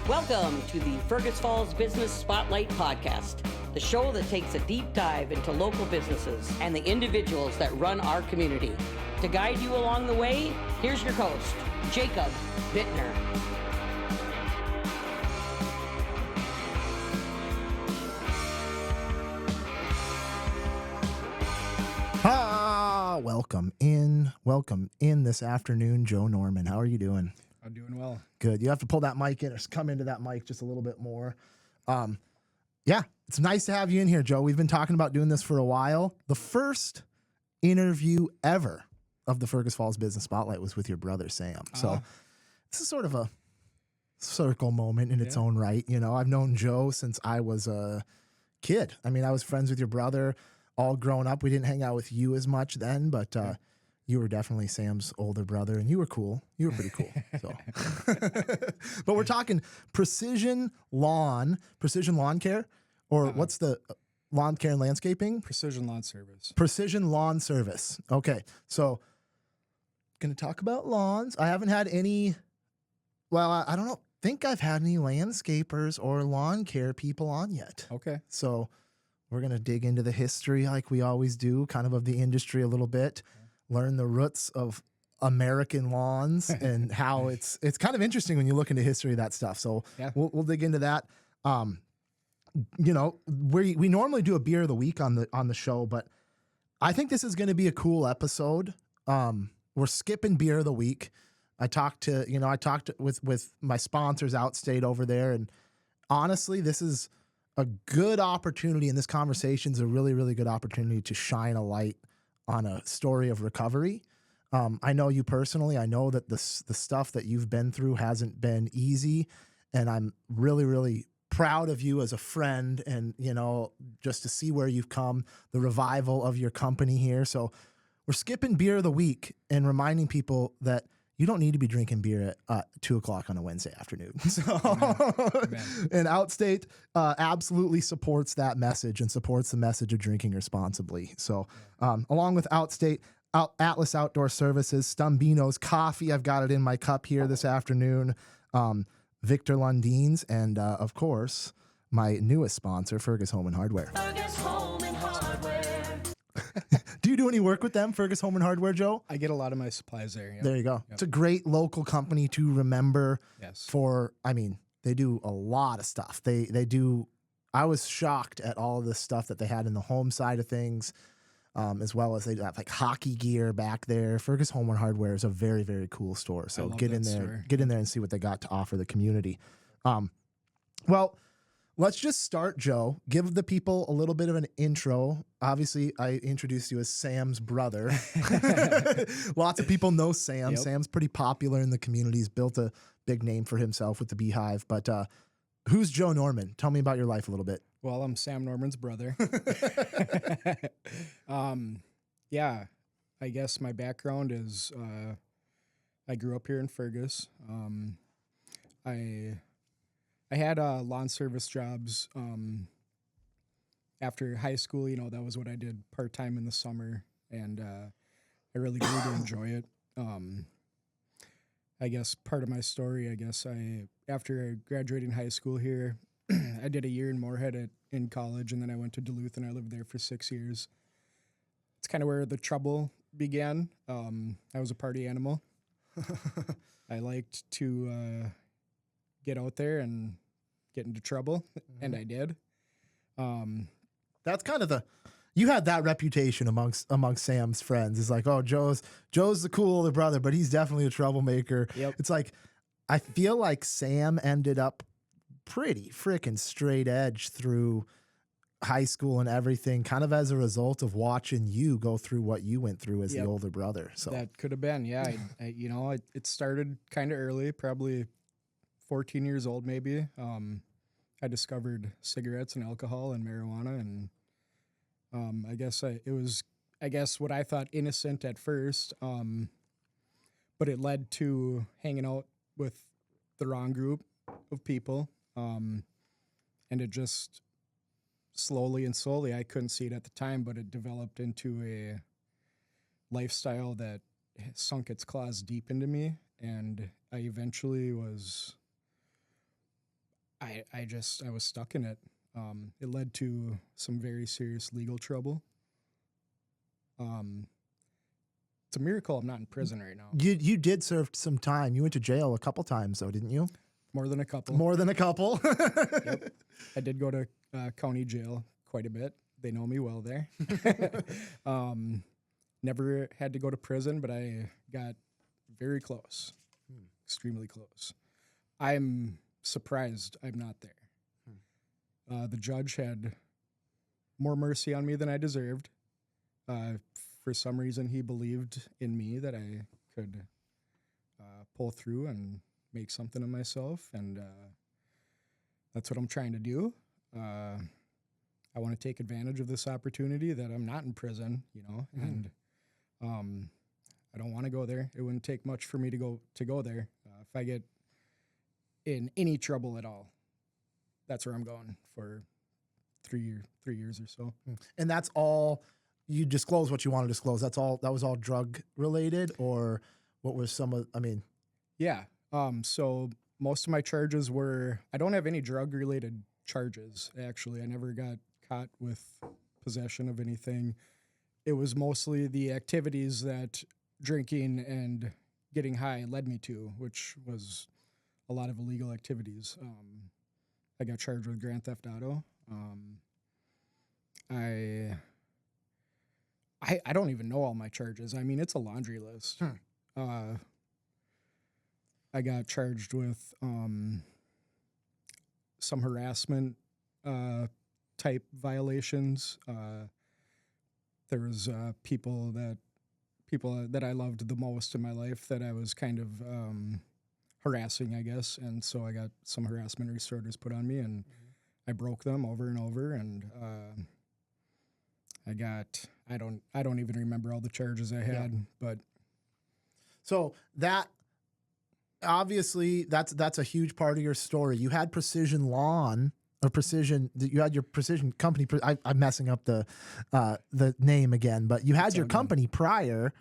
Welcome to the Fergus Falls Business Spotlight Podcast, the show that takes a deep dive into local businesses and the individuals that run our community. To guide you along the way, here's your host, Jacob Bittner. Welcome in this afternoon, Joe Norman. How are you doing? I'm doing well. Good. You have to pull that mic in or come into that mic just a little bit more. Yeah, it's nice to have you in here, Joe. We've been talking about doing this for a while. The first interview ever of the Fergus Falls Business Spotlight was with your brother, Sam. So this is sort of a circle moment in its own right. You know, I've known Joe since I was a kid. I mean, I was friends with your brother all grown up. We didn't hang out with you as much then, but you were definitely Sam's older brother, and you were cool. You were pretty cool. So, but we're talking precision lawn care, or what's the lawn care and landscaping? Precision lawn service. Precision lawn service. Okay, so going to talk about lawns. I haven't had any. Well, I don't think I've had any landscapers or lawn care people on yet. Okay. So we're going to dig into the history like we always do, kind of the industry a little bit. Learn the roots of American lawns and how it's kind of interesting when you look into history of that stuff. So we'll dig into that. You know, we normally do a beer of the week on the show, but I think this is going to be a cool episode. We're skipping beer of the week. I talked with my sponsors Outstate over there, and honestly, this is a good opportunity, and this conversation is a really, really good opportunity to shine a light on a story of recovery. I know you personally. I know that the stuff that you've been through hasn't been easy, and I'm really, really proud of you as a friend, and, you know, just to see where you've come, the revival of your company here. So we're skipping beer of the week and reminding people that you don't need to be drinking beer at 2:00 on a Wednesday afternoon. So, and Outstate absolutely supports that message and supports the message of drinking responsibly. So, along with Outstate, Atlas Outdoor Services, Stumbino's Coffee, I've got it in my cup here this afternoon, Victor Lundeen's, and of course, my newest sponsor, Fergus Home and Hardware. Fergus Home and Hardware. Do you do any work with them, Fergus Home and Hardware, Joe? I get a lot of my supplies there. Yep. There you go. Yep. It's a great local company to remember. Yes. They do a lot of stuff. They do. I was shocked at all of the stuff that they had in the home side of things, as well as they have like hockey gear back there. Fergus Home and Hardware is a very, very cool store. So get in there and see what they got to offer the community. Well, let's just start, Joe. Give the people a little bit of an intro. Obviously, I introduced you as Sam's brother. Lots of people know Sam. Yep. Sam's pretty popular in the community. He's built a big name for himself with the Beehive. But who's Joe Norman? Tell me about your life a little bit. Well, I'm Sam Norman's brother. I guess my background is I grew up here in Fergus. I had lawn service jobs after high school. You know, that was what I did part-time in the summer, and I really grew to enjoy it. I guess part of my story, after graduating high school here, I did a year in Moorhead in college, and then I went to Duluth, and I lived there for 6 years. It's kind of where the trouble began. I was a party animal. I liked to get out there and get into trouble, and I did. That's kind of you had that reputation amongst Sam's friends. It's like, oh, Joe's the cool older brother, but he's definitely a troublemaker. Yep. It's like, I feel like Sam ended up pretty freaking straight edge through high school and everything, kind of as a result of watching you go through what you went through as the older brother. So that could have been, yeah. It started kind of early, probably 14 years old, maybe. I discovered cigarettes and alcohol and marijuana, and it was what I thought innocent at first, but it led to hanging out with the wrong group of people, and And it just slowly and slowly, I couldn't see it at the time, but it developed into a lifestyle that sunk its claws deep into me. And I eventually was, I was stuck in it. It led to some very serious legal trouble. It's a miracle I'm not in prison right now. You did serve some time. You went to jail a couple times, though, didn't you? More than a couple. More than a couple. Yep. I did go to county jail quite a bit. They know me well there. Never had to go to prison, but I got very close, extremely close. I'm surprised I'm not there. The judge had more mercy on me than I deserved. For some reason, he believed in me that I could pull through and make something of myself, and that's what I'm trying to do. I want to take advantage of this opportunity that I'm not in prison, and I don't want to go there. It wouldn't take much for me to go there. If I get in any trouble at all, that's where I'm going for 3 years or so. And that's all you disclose what you want to disclose. That was all drug related, or what was some of, Yeah. So most of my charges were, I don't have any drug related charges. Actually, I never got caught with possession of anything. It was mostly the activities that drinking and getting high led me to, which was a lot of illegal activities. I got charged with grand theft auto. I don't even know all my charges. It's a laundry list. I got charged with some harassment type violations. There was people that I loved the most in my life that I was kind of harassing, I guess, and so I got some harassment restrictions put on me, and I broke them over and over, and I don't even remember all the charges I had, but so that obviously that's a huge part of your story. You had Precision Lawn or Precision. You had your Precision company. I'm messing up the name again, but you had your company prior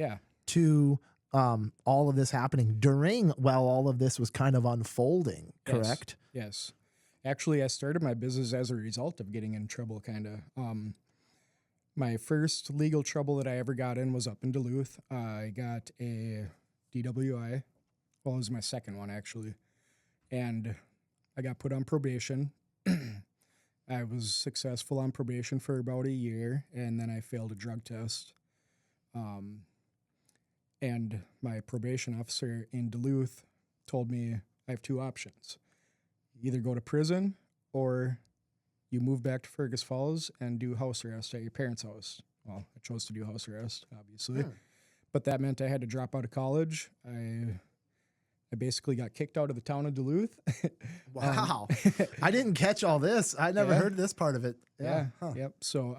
to all of this happening during while all of this was kind of unfolding. Correct? Yes. Actually, I started my business as a result of getting in trouble. Kind of. My first legal trouble that I ever got in was up in Duluth. I got a DWI. Well, it was my second one, actually. And I got put on probation. I was successful on probation for about a year, and then I failed a drug test. And my probation officer in Duluth told me I have two options. Either go to prison or you move back to Fergus Falls and do house arrest at your parents' house. Well, I chose to do house arrest, obviously. But that meant I had to drop out of college. I basically got kicked out of the town of Duluth. Wow. I didn't catch all this. I never heard this part of it. Yeah. Huh. Yep. So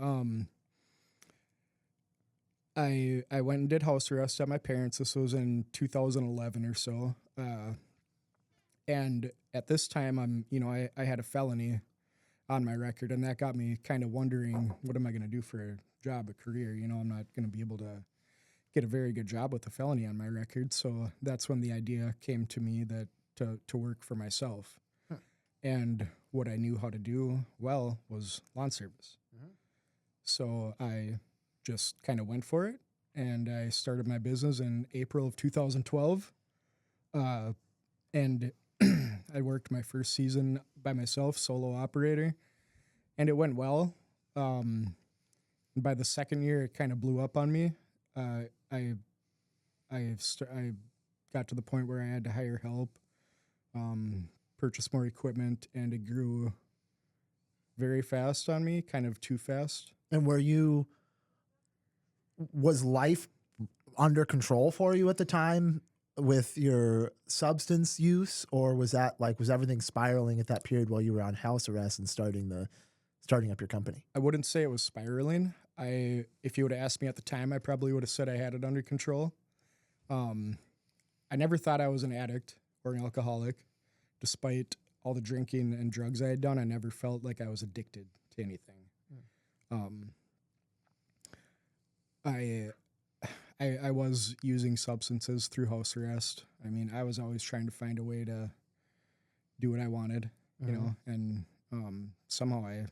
I went and did house arrest at my parents'. This was in 2011 or so. And at this time, I had a felony on my record, and that got me kind of wondering, what am I going to do for a job, a career? I'm not going to be able to get a very good job with a felony on my record. So that's when the idea came to me that to work for myself. And what I knew how to do well was lawn service. So I just kind of went for it, and I started my business in April of 2012. And I worked my first season by myself, solo operator, and it went well. By the second year, it kind of blew up on me. I got to the point where I had to hire help, purchase more equipment, and it grew very fast on me, kind of too fast. And was life under control for you at the time with your substance use, or was everything spiraling at that period while you were on house arrest and starting up your company? I wouldn't say it was spiraling. If you would have asked me at the time, I probably would have said I had it under control. I never thought I was an addict or an alcoholic, despite all the drinking and drugs I had done, I never felt like I was addicted to anything. I was using substances through house arrest. I mean, I was always trying to find a way to do what I wanted, you know, and somehow I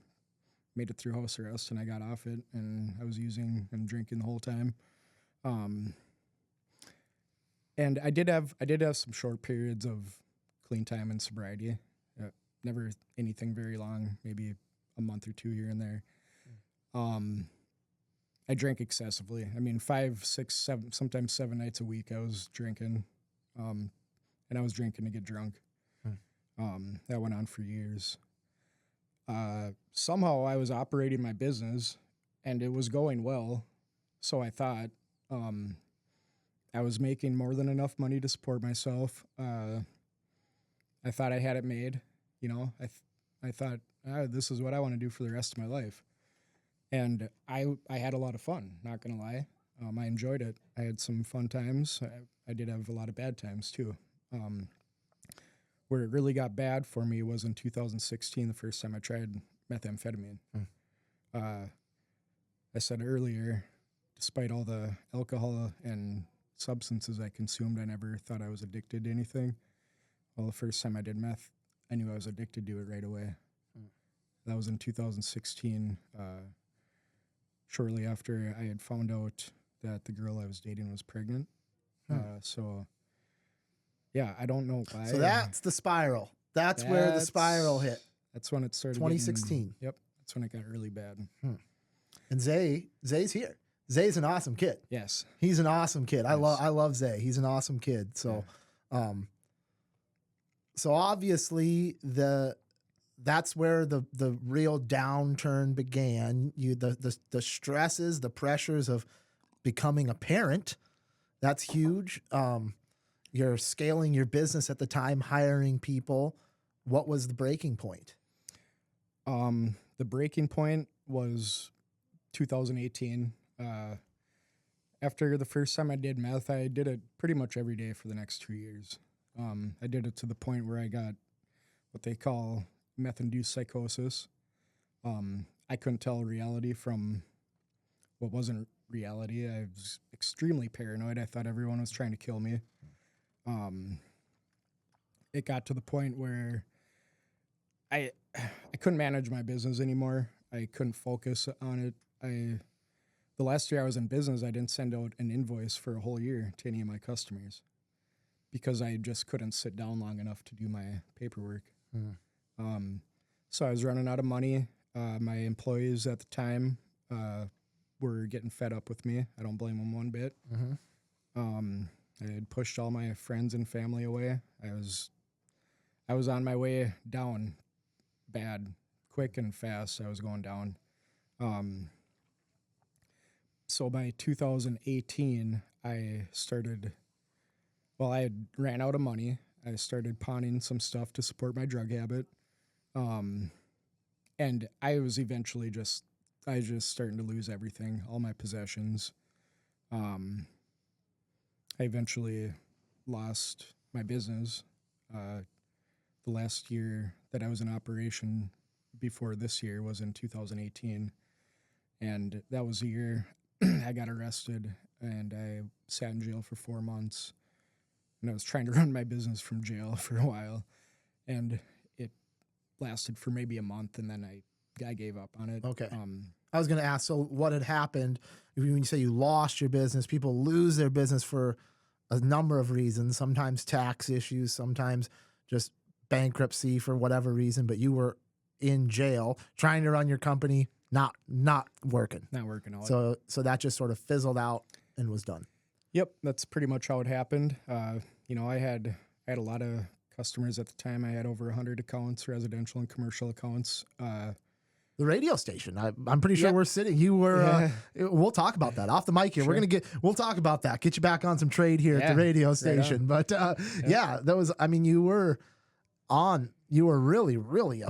made it through house arrest and I got off it, and I was using and drinking the whole time. And I did have some short periods of clean time and sobriety. Never anything very long, maybe a month or two here and there. I drank excessively. I mean, 5, 6, 7, sometimes 7 nights a week I was drinking. And I was drinking to get drunk. That went on for years. Somehow I was operating my business and it was going well. So I thought, I was making more than enough money to support myself. I thought I had it made, you know. I thought, this is what I want to do for the rest of my life. And I had a lot of fun, not going to lie. I enjoyed it. I had some fun times. I did have a lot of bad times too. Where it really got bad for me was in 2016, the first time I tried methamphetamine. I said earlier, despite all the alcohol and substances I consumed, I never thought I was addicted to anything. Well, the first time I did meth, I knew I was addicted to it right away. That was in 2016, shortly after I had found out that the girl I was dating was pregnant. So, yeah, I don't know why. So that's the spiral. That's where the spiral hit. That's when it started. 2016. Yep, that's when it got really bad. And Zay's here. Zay's an awesome kid. Yes, he's an awesome kid. I love Zay. He's an awesome kid. So, so obviously that's where the real downturn began. The stresses, the pressures of becoming a parent. That's huge. You're scaling your business at the time, hiring people. What was the breaking point? The breaking point was 2018. After the first time I did meth, I did it pretty much every day for the next 2 years. I did it to the point where I got what they call meth-induced psychosis. I couldn't tell reality from what wasn't reality. I was extremely paranoid. I thought everyone was trying to kill me. It got to the point where I couldn't manage my business anymore. I couldn't focus on it. The last year I was in business, I didn't send out an invoice for a whole year to any of my customers because I just couldn't sit down long enough to do my paperwork. So I was running out of money. My employees at the time were getting fed up with me. I don't blame them one bit. I had pushed all my friends and family away. I was on my way down bad, quick and fast. I was going down. So by 2018, I had ran out of money. I started pawning some stuff to support my drug habit. And I was eventually just starting to lose everything, all my possessions. I eventually lost my business. The last year that I was in operation before this year was in 2018. And that was the year I got arrested and I sat in jail for 4 months. And I was trying to run my business from jail for a while. And it lasted for maybe a month and then I gave up on it. Okay. I was going to ask, so what had happened when you say you lost your business? People lose their business for a number of reasons, sometimes tax issues, sometimes just bankruptcy for whatever reason, but you were in jail trying to run your company, not working. Not working out. So that just sort of fizzled out and was done. Yep, that's pretty much how it happened. I had a lot of customers at the time. I had over 100 accounts, residential and commercial accounts. The radio station. I'm pretty sure we're sitting. You were. We'll talk about that off the mic here. Sure. We'll talk about that. Get you back on some trade here at the radio station. Right, but that was. I mean, you were really, really a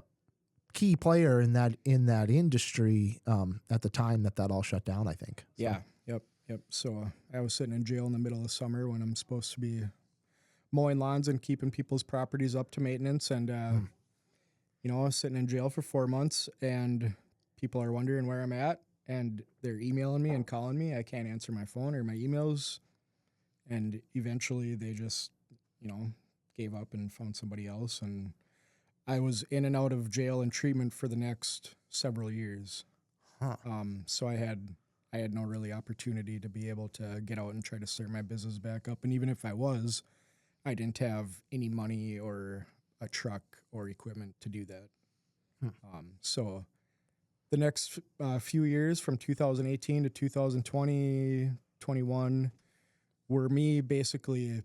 key player in that industry at the time that all shut down. I think. So. Yeah. Yep. So I was sitting in jail in the middle of summer when I'm supposed to be mowing lawns and keeping people's properties up to maintenance, and I was sitting in jail for 4 months, and people are wondering where I'm at, and they're emailing me and calling me. I can't answer my phone or my emails, and eventually they just, gave up and found somebody else, and I was in and out of jail and treatment for the next several years. Huh. So I had no really opportunity to be able to get out and try to start my business back up. And even if I was, I didn't have any money or a truck or equipment to do that. So the next few years from 2018 to 2020, 21 were me basically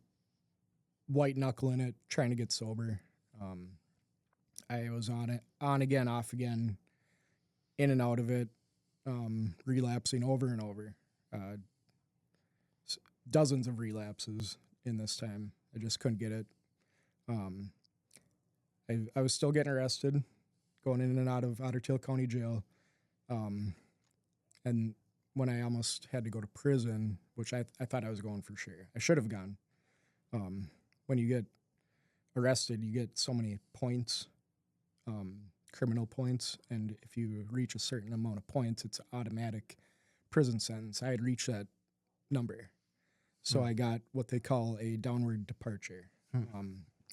white knuckling it, trying to get sober. I was on again, off again, in and out of it, relapsing over and over. Dozens of relapses in this time. I just couldn't get it. I was still getting arrested, going in and out of Otter Tail County Jail. And when I almost had to go to prison, which I thought I was going for sure. I should have gone. When you get arrested, you get so many points, criminal points, and if you reach a certain amount of points, it's automatic prison sentence. I had reached that number. So I got what they call a downward departure.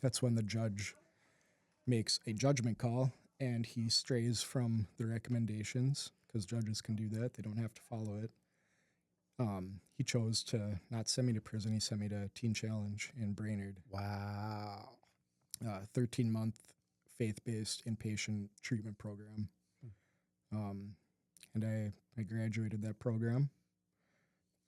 That's when the judge makes a judgment call, and he strays from the recommendations, because judges can do that. They don't have to follow it. He chose to not send me to prison. He sent me to Teen Challenge in Brainerd. Wow. 13-month faith-based inpatient treatment program. And I graduated that program.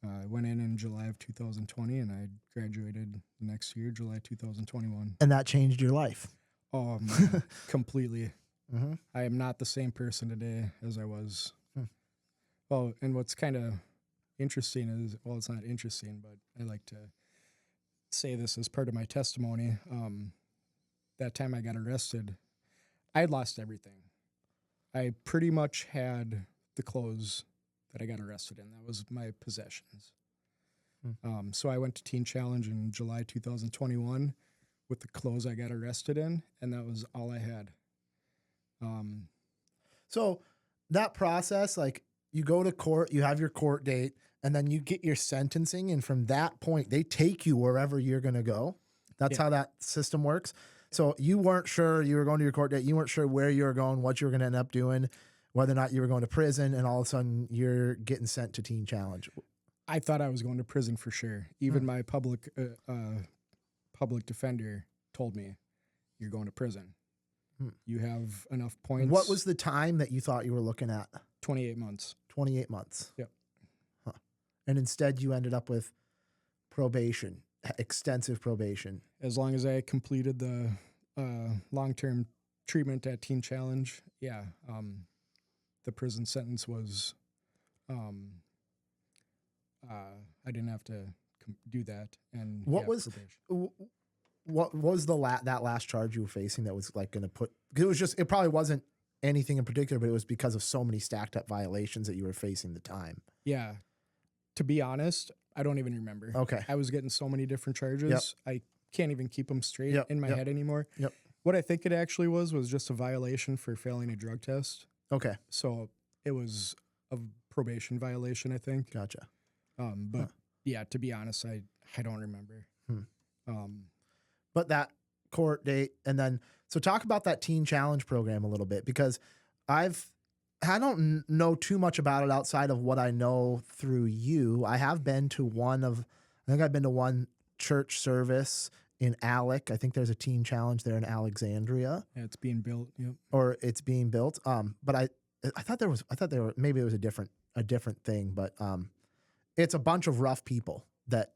I went in July of 2020, and I graduated the next year, July 2021. And that changed your life. Oh, man, completely. Mm-hmm. I am not the same person today as I was. Well, and what's kind of interesting is, well, it's not interesting, but I like to say this as part of my testimony. That time I got arrested, I had lost everything. I pretty much had the clothes that I got arrested in. That was my possessions. So I went to Teen Challenge in July 2021 with the clothes I got arrested in, and that was all I had. So that process, like you go to court, you have your court date, and then you get your sentencing. And from that point, they take you wherever you're going to go. That's how that system works. So you weren't sure you were going to your court date. You weren't sure where you were going, what you were going to end up doing, whether or not you were going to prison. And all of a sudden you're getting sent to Teen Challenge. I thought I was going to prison for sure. Even my public defender told me, you're going to prison. You have enough points. What was the time that you thought you were looking at? 28 months. 28 months. Yep. Huh. And instead you ended up with probation, extensive probation. As long as I completed the long-term treatment at Teen Challenge, the prison sentence was, I didn't have to do that. And what was probation. What was that last charge you were facing that was like going to put? Because it probably wasn't anything in particular, but it was because of so many stacked up violations that you were facing the time. Yeah. To be honest, I don't even remember. Okay. I was getting so many different charges. I can't even keep them straight in my head anymore. Yep. What I think it actually was just a violation for failing a drug test. Okay. So it was a probation violation, I think. Gotcha. But yeah, to be honest, I don't remember. But that court date, and then, so talk about that Teen Challenge program a little bit, because I don't know too much about it outside of what I know through you. I have been to I've been to one church service in Alec. I think there's a Teen Challenge there in Alexandria. Yeah, it's being built. Yep. Or it's being built. But I thought maybe it was a different thing, but it's a bunch of rough people that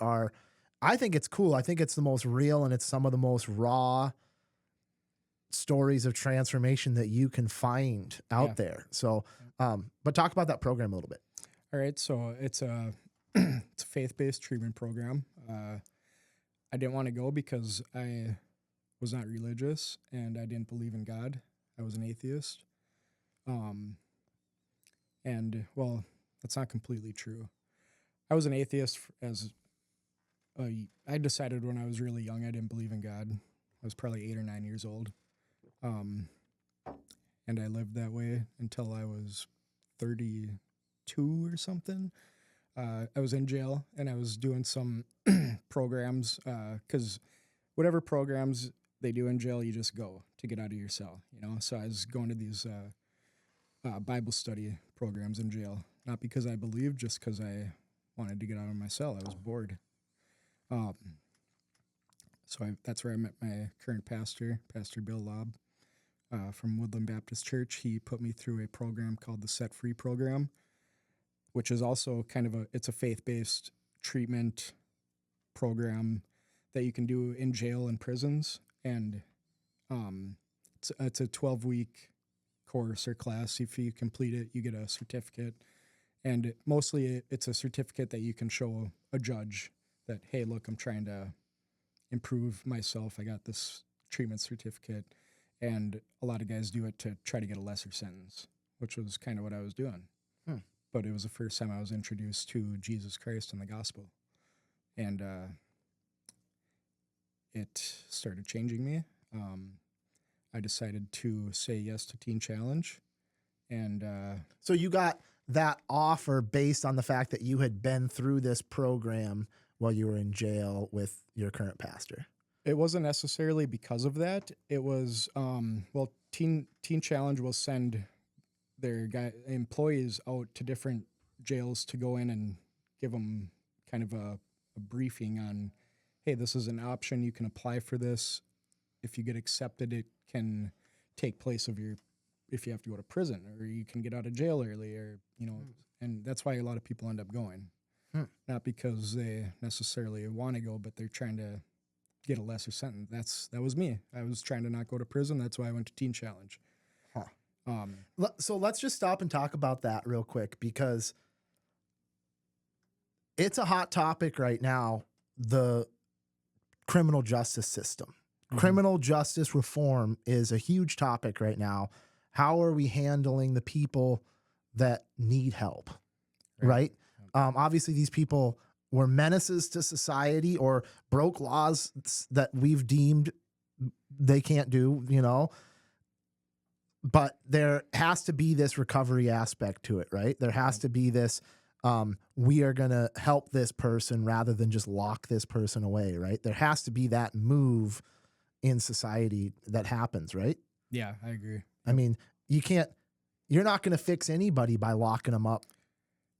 are, I think it's cool. I think it's the most real, and it's some of the most raw stories of transformation that you can find out there. So, but talk about that program a little bit. All right. So it's a faith-based treatment program. I didn't want to go because I was not religious and I didn't believe in God. I was an atheist. And well, that's not completely true. I was an atheist I decided when I was really young I didn't believe in God. I was probably 8 or 9 years old. And I lived that way until I was 32 or something. I was in jail and I was doing some programs because whatever programs they do in jail, you just go to get out of your cell, you know? So I was going to these Bible study programs in jail, not because I believed, just because I wanted to get out of my cell. I was bored. That's where I met my current pastor, Pastor Bill Lobb, from Woodland Baptist Church. He put me through a program called the Set Free Program, which is also it's a faith-based treatment program that you can do in jail and prisons. And it's a 12-week course or class. If you complete it, you get a certificate. And mostly it's a certificate that you can show a judge that, hey, look, I'm trying to improve myself. I got this treatment certificate. And a lot of guys do it to try to get a lesser sentence, which was kind of what I was doing. But it was the first time I was introduced to Jesus Christ and the gospel. And it started changing me. I decided to say yes to Teen Challenge. And so you got that offer based on the fact that you had been through this program while you were in jail with your current pastor. It wasn't necessarily because of that. It was, Teen Challenge will send their employees out to different jails to go in and give them kind of a briefing on, hey, this is an option. You can apply for this. If you get accepted, it can take place of if you have to go to prison, or you can get out of jail early, or, you know, and that's why a lot of people end up going. Not because they necessarily want to go, but they're trying to get a lesser sentence. That was me. I was trying to not go to prison. That's why I went to Teen Challenge. So let's just stop and talk about that real quick, because it's a hot topic right now, the criminal justice system. Criminal justice reform is a huge topic right now. How are we handling the people that need help, right? Obviously, these people were menaces to society or broke laws that we've deemed they can't do, you know? But there has to be this recovery aspect to it, right? There has to be this, we are going to help this person rather than just lock this person away, right? There has to be that move in society that happens, right? Yeah, I agree. I mean, you're not going to fix anybody by locking them up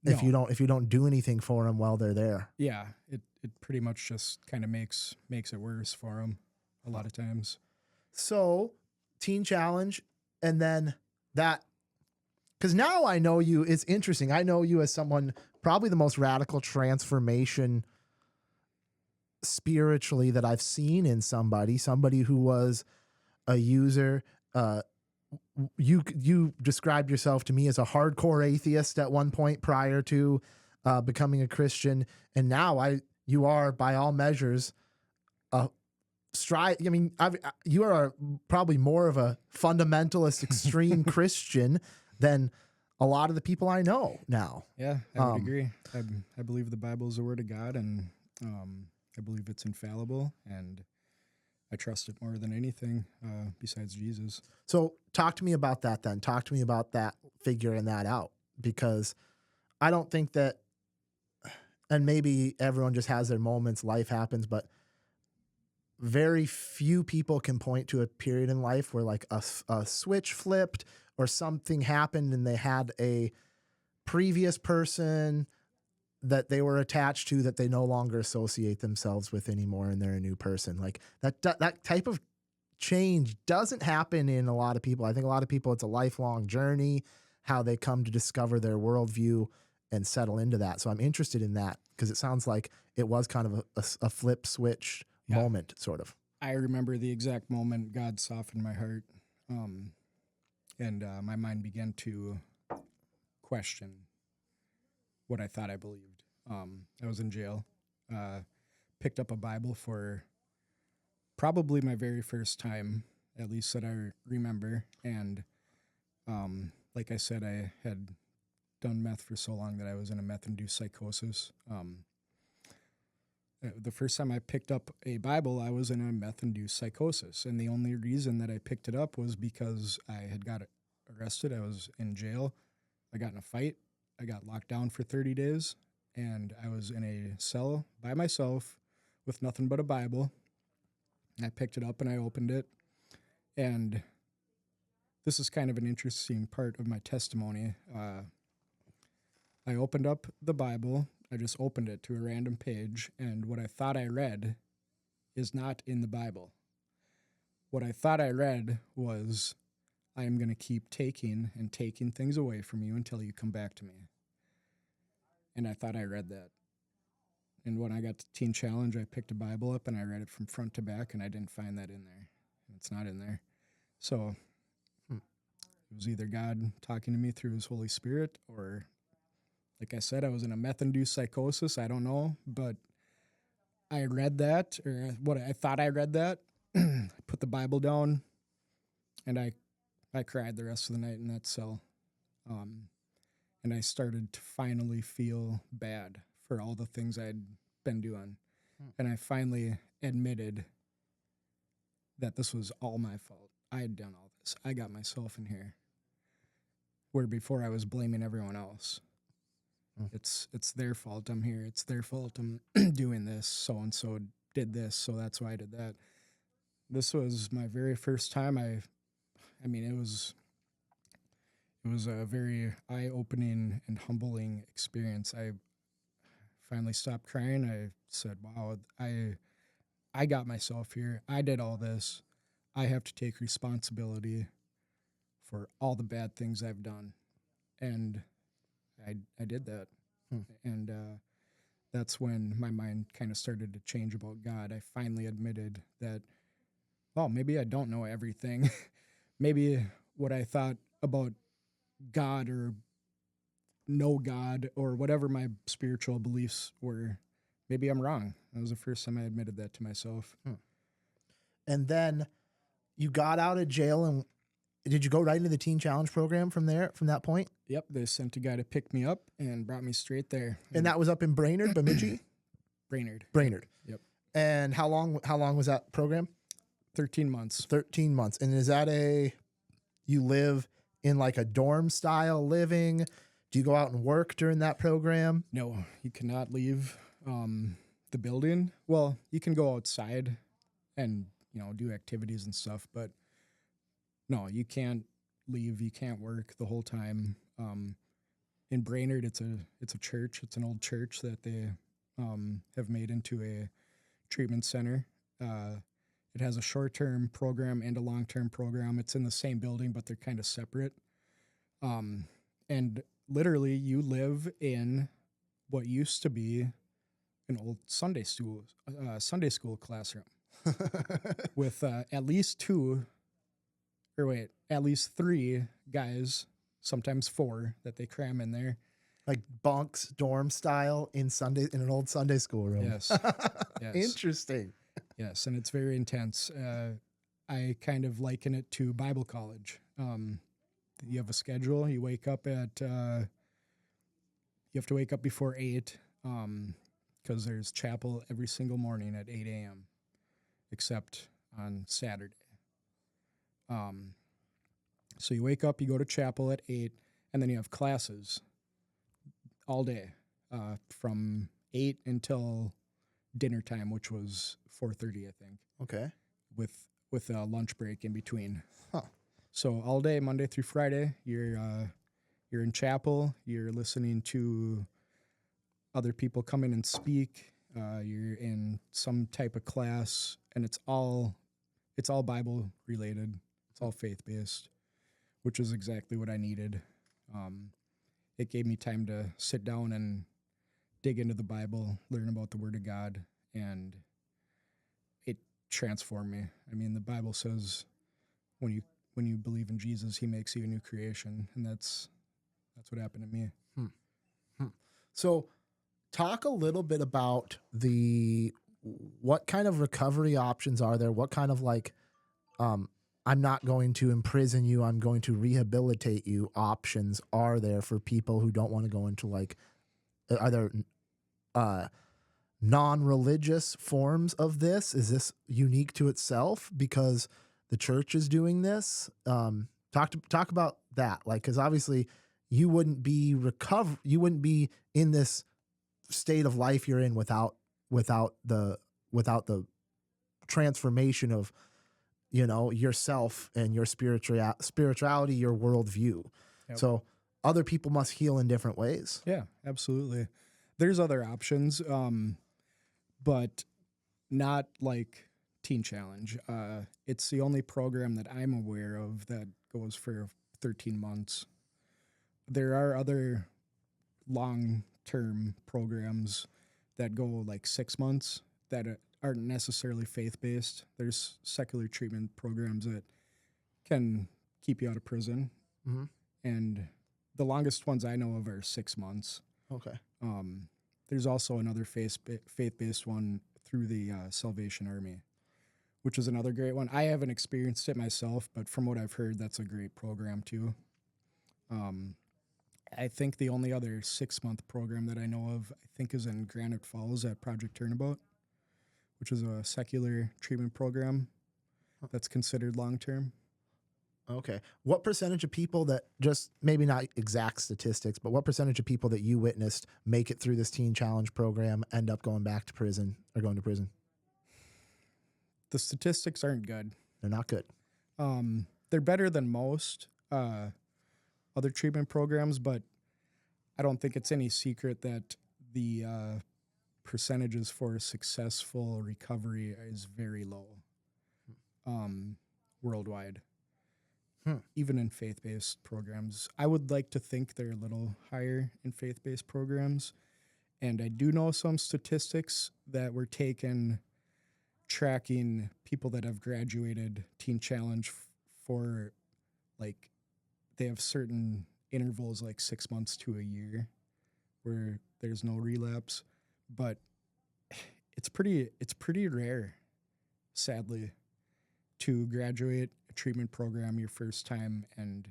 if you don't do anything for them while they're there. Yeah, it pretty much just kind of makes it worse for them a lot of times. So, Teen Challenge. And then that, because now I know you, it's interesting. I know you as someone, probably the most radical transformation spiritually that I've seen in somebody who was a user. You described yourself to me as a hardcore atheist at one point prior to becoming a Christian. And now you are, by all measures, you are probably more of a fundamentalist, extreme Christian than a lot of the people I know now. Yeah, I would agree. I believe the Bible is the Word of God, and I believe it's infallible, and I trust it more than anything besides Jesus. So talk to me about that then. Talk to me about that, figuring that out, because I don't think that, and maybe everyone just has their moments, life happens, but very few people can point to a period in life where like a switch flipped or something happened and they had a previous person that they were attached to that they no longer associate themselves with anymore, and they're a new person. Like that type of change doesn't happen in a lot of people. I think a lot of people, it's a lifelong journey, how they come to discover their worldview and settle into that. So I'm interested in that, because it sounds like it was kind of a flip switch moment, sort of. I remember the exact moment God softened my heart, and my mind began to question what I thought I believed. I was in jail, picked up a Bible for probably my very first time, at least that I remember. And like I said, I had done meth for so long that I was in a meth-induced psychosis. The first time I picked up a Bible, I was in a meth-induced psychosis. And the only reason that I picked it up was because I had got arrested. I was in jail. I got in a fight. I got locked down for 30 days. And I was in a cell by myself with nothing but a Bible. And I picked it up and I opened it. And this is kind of an interesting part of my testimony. I opened up the Bible. I just opened it to a random page, and what I thought I read is not in the Bible. What I thought I read was, I am going to keep taking things away from you until you come back to me. And I thought I read that. And when I got to Teen Challenge, I picked a Bible up and I read it from front to back, and I didn't find that in there. It's not in there. So it was either God talking to me through his Holy Spirit, or like I said, I was in a meth-induced psychosis. I don't know, but I read that, or what I thought I read that. I put the Bible down, and I cried the rest of the night in that cell. And I started to finally feel bad for all the things I'd been doing. And I finally admitted that this was all my fault. I had done all this. I got myself in here. Where before I was blaming everyone else. It's their fault I'm here. It's their fault I'm doing this. So-and-so did this, so that's why I did that. This was my very first time. I mean, it was a very eye-opening and humbling experience. I finally stopped crying. I said, wow, I got myself here. I did all this. I have to take responsibility for all the bad things I've done. And I did that. And that's when my mind kind of started to change about God. I finally admitted that, well, maybe I don't know everything. Maybe what I thought about God or know God or whatever my spiritual beliefs were, maybe I'm wrong. That was the first time I admitted that to myself. And then you got out of jail, and did you go right into the Teen Challenge program from that point? Yep, they sent a guy to pick me up and brought me straight there. And that was up in Brainerd, Bemidji? Brainerd. Yep. And how long was that program? 13 months. 13 months. And is that you live in like a dorm style living? Do you go out and work during that program? No, you cannot leave the building. Well, you can go outside and, do activities and stuff, but no, you can't leave. You can't work the whole time. In Brainerd, it's a church. It's an old church that they have made into a treatment center. It has a short-term program and a long-term program. It's in the same building, but they're kind of separate. And literally, you live in what used to be an old Sunday school classroom with at least three guys, sometimes four, that they cram in there. Like bunks, dorm style in an old Sunday school room. Yes. Yes. Interesting. Yes, and it's very intense. I kind of liken it to Bible college. You have a schedule. You wake up you have to wake up before 8 because there's chapel every single morning at 8 a.m. except on Saturday. So you wake up, you go to chapel at 8, and then you have classes all day from 8 until dinner time, which was 4:30, I think. Okay. With a lunch break in between. Huh. So all day, Monday through Friday, you're in chapel. You're listening to other people come in and speak. You're in some type of class, and it's all Bible related. It's all faith based, which is exactly what I needed. It gave me time to sit down and dig into the Bible, learn about the Word of God, and it transformed me. I mean, the Bible says when you believe in Jesus, He makes you a new creation, and that's what happened to me. So, talk a little bit about what kind of recovery options are there? What kind of I'm not going to imprison you, I'm going to rehabilitate you options are there for people who don't want to go into are there non-religious forms of this? Is this unique to itself because the church is doing this? Talk about that. Like, because obviously you wouldn't be in this state of life you're in without the transformation of, yourself and your spirituality, your worldview. Yep. So other people must heal in different ways. Yeah, absolutely. There's other options, but not like Teen Challenge. It's the only program that I'm aware of that goes for 13 months. There are other long-term programs that go like 6 months that aren't necessarily faith-based. There's secular treatment programs that can keep you out of prison. Mm-hmm. And the longest ones I know of are 6 months. Okay. There's also another faith-based one through the Salvation Army, which is another great one. I haven't experienced it myself, but from what I've heard, that's a great program too. I think the only other 6-month program that I know of, I think, is in Granite Falls at Project Turnabout, which is a secular treatment program that's considered long-term. Okay. What percentage of people that, just maybe not exact statistics, but what percentage of people that you witnessed make it through this Teen Challenge program end up going back to prison or going to prison? The statistics aren't good. They're not good. They're better than most other treatment programs, but I don't think it's any secret that the percentages for successful recovery is very low worldwide. Even in faith-based programs. I would like to think they're a little higher in faith-based programs. And I do know some statistics that were taken tracking people that have graduated Teen Challenge for, like, they have certain intervals, like 6 months to a year, where there's no relapse. But it's pretty rare, sadly, to graduate a treatment program your first time and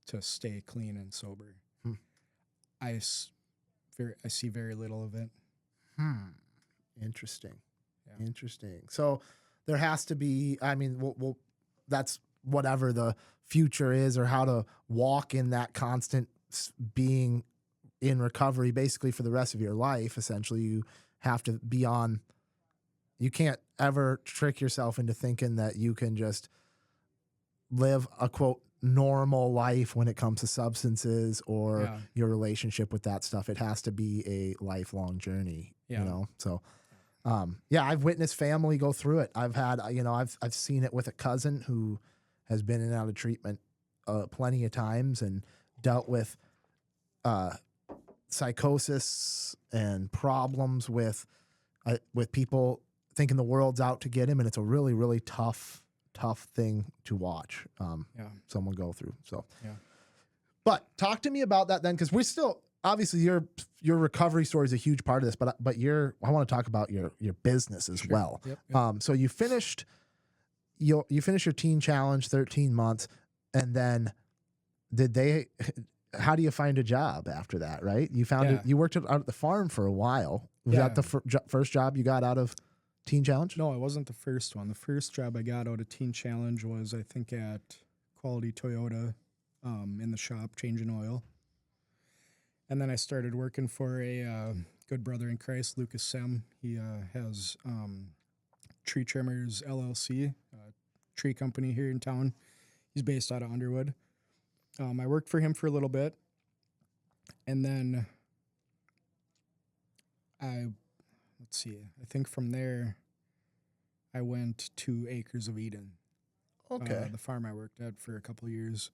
to stay clean and sober. I see very little of it. Interesting. Yeah. Interesting. So there has to be, I mean, we'll that's whatever the future is, or how to walk in that constant being in recovery basically for the rest of your life. Essentially, you have to be on, you can't ever trick yourself into thinking that you can just live a quote normal life when it comes to substances or your relationship with that stuff. It has to be a lifelong journey, So, I've witnessed family go through it. I've had, I've seen it with a cousin who has been in and out of treatment plenty of times and dealt with psychosis and problems with people thinking the world's out to get him, and it's a really, really tough thing to watch someone go through. So, but talk to me about that then, because we're still, obviously your recovery story is a huge part of this, but I want to talk about your business as well. Yep. So you finished your Teen Challenge, 13 months, and then how do you find a job after that? Right, you found you worked out at the farm for a while. Was that the first job you got out of Teen Challenge? No, it wasn't the first one. The first job I got out of Teen Challenge was, I think, at Quality Toyota in the shop, changing oil. And then I started working for a good brother in Christ, Lucas Sem. He has Tree Trimmers LLC, a tree company here in town. He's based out of Underwood. I worked for him for a little bit. And then I think from there, I went to Acres of Eden. Okay. The farm I worked at for a couple of years.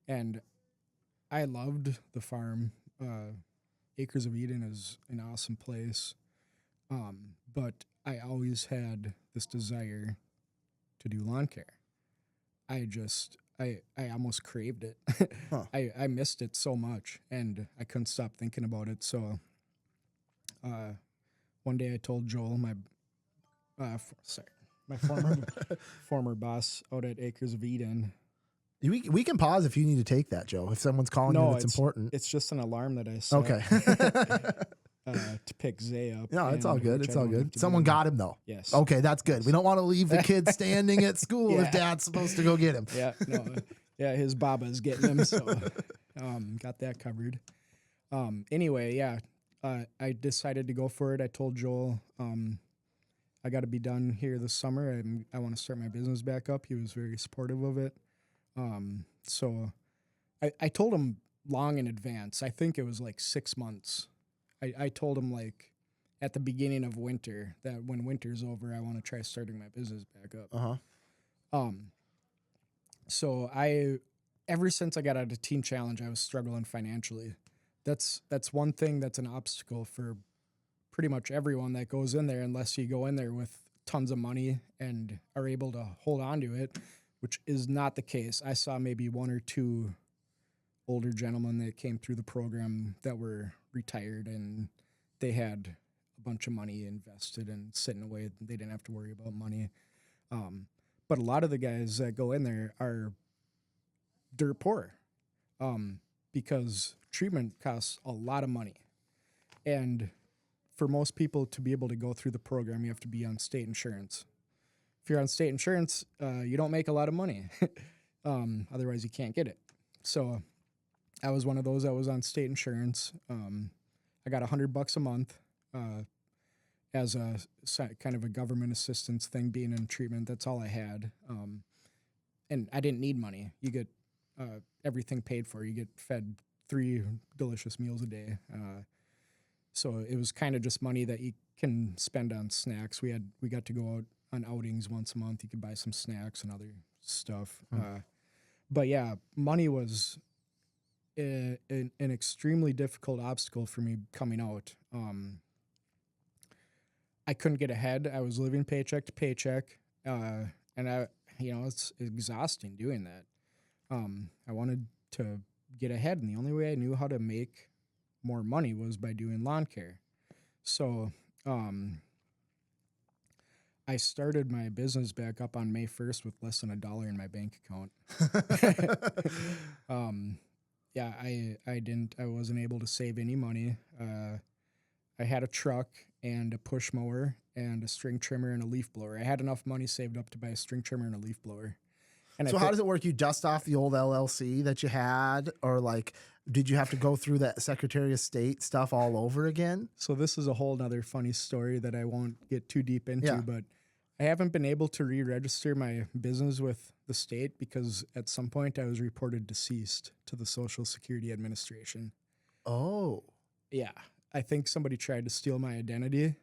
And I loved the farm. Acres of Eden is an awesome place. But I always had this desire to do lawn care. I almost craved it. I missed it so much, and I couldn't stop thinking about it. So one day I told Joel, my former boss out at Acres of Eden. We can pause if you need to take that, Joe. If someone's calling you, it's important. It's just an alarm that I set. Okay. to pick Zay up. No, it's all good. which It's I all don't have good. to Someone do. got him though. Yes. Okay, that's good. We don't want to leave the kid standing at school Yeah. if dad's supposed to go get him. Yeah, no, yeah, his baba's getting him, so got that covered. Anyway, yeah, I decided to go for it. I told Joel, I got to be done here this summer. I want to start my business back up. He was very supportive of it. So I told him long in advance. I think it was like 6 months. I told him like at the beginning of winter that when winter's over, I want to try starting my business back up. So ever since I got out of Teen Challenge, I was struggling financially. That's one thing that's an obstacle for pretty much everyone that goes in there, unless you go in there with tons of money and are able to hold on to it, which is not the case. I saw maybe one or two older gentlemen that came through the program that were retired and they had a bunch of money invested and sitting away. They didn't have to worry about money. But a lot of the guys that go in there are dirt poor because treatment costs a lot of money. And for most people to be able to go through the program, you have to be on state insurance. If you're on state insurance, you don't make a lot of money. Otherwise, you can't get it. So I was one of those that was on state insurance. I got $100 a month as a kind of a government assistance thing, being in treatment. That's all I had. And I didn't need money. You get everything paid for. You get fed 3 delicious meals a day. So it was kind of just money that you can spend on snacks. We got to go out on outings once a month. You could buy some snacks and other stuff. But yeah, money was an extremely difficult obstacle for me coming out. I couldn't get ahead. I was living paycheck to paycheck, and it's exhausting doing that. I wanted to get ahead, and the only way I knew how to make more money was by doing lawn care. So I started my business back up on May 1st with less than $1 in my bank account. Yeah, I wasn't able to save any money. I had a truck and a push mower and a string trimmer and a leaf blower. I had enough money saved up to buy a string trimmer and a leaf blower. And So how does it work? You dust off the old LLC that you had, or like, did you have to go through that Secretary of State stuff all over again? So this is a whole nother funny story that I won't get too deep into, Yeah. but I haven't been able to re-register my business with the state because at some point I was reported deceased to the Social Security Administration. Oh. Yeah. I think somebody tried to steal my identity.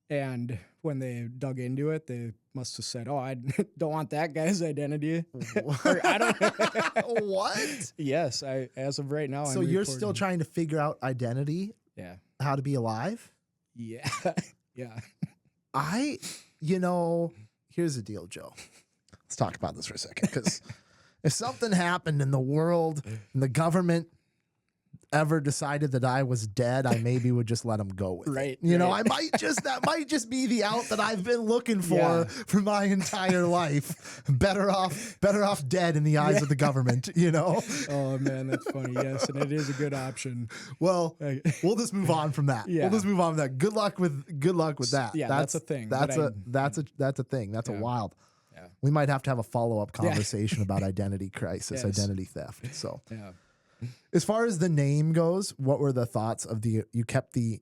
And when they dug into it, they must have said, "Oh, I don't want that guy's identity." Or, I don't. What? Yes, as of right now. So I'm you're reporting. still trying to figure out identity, Yeah. how to be alive? Yeah. Yeah. Here's the deal, Joe. Let's talk about this for a second, because if something happened in the world and the government ever decided that I was dead, I maybe would just let them go with Right, it. right. That might just be the out that I've been looking for my entire life. Better off dead in the eyes of the government, Oh man, that's funny. Yes, and it is a good option. Well, we'll just move on from that. Yeah. We'll just move on from that. Good luck with that. Yeah, that's a thing, That's but a thing. That's a wild. Yeah. We might have to have a follow-up conversation about identity crisis, Yes. identity theft. So Yeah. as far as the name goes, what were the thoughts of you kept the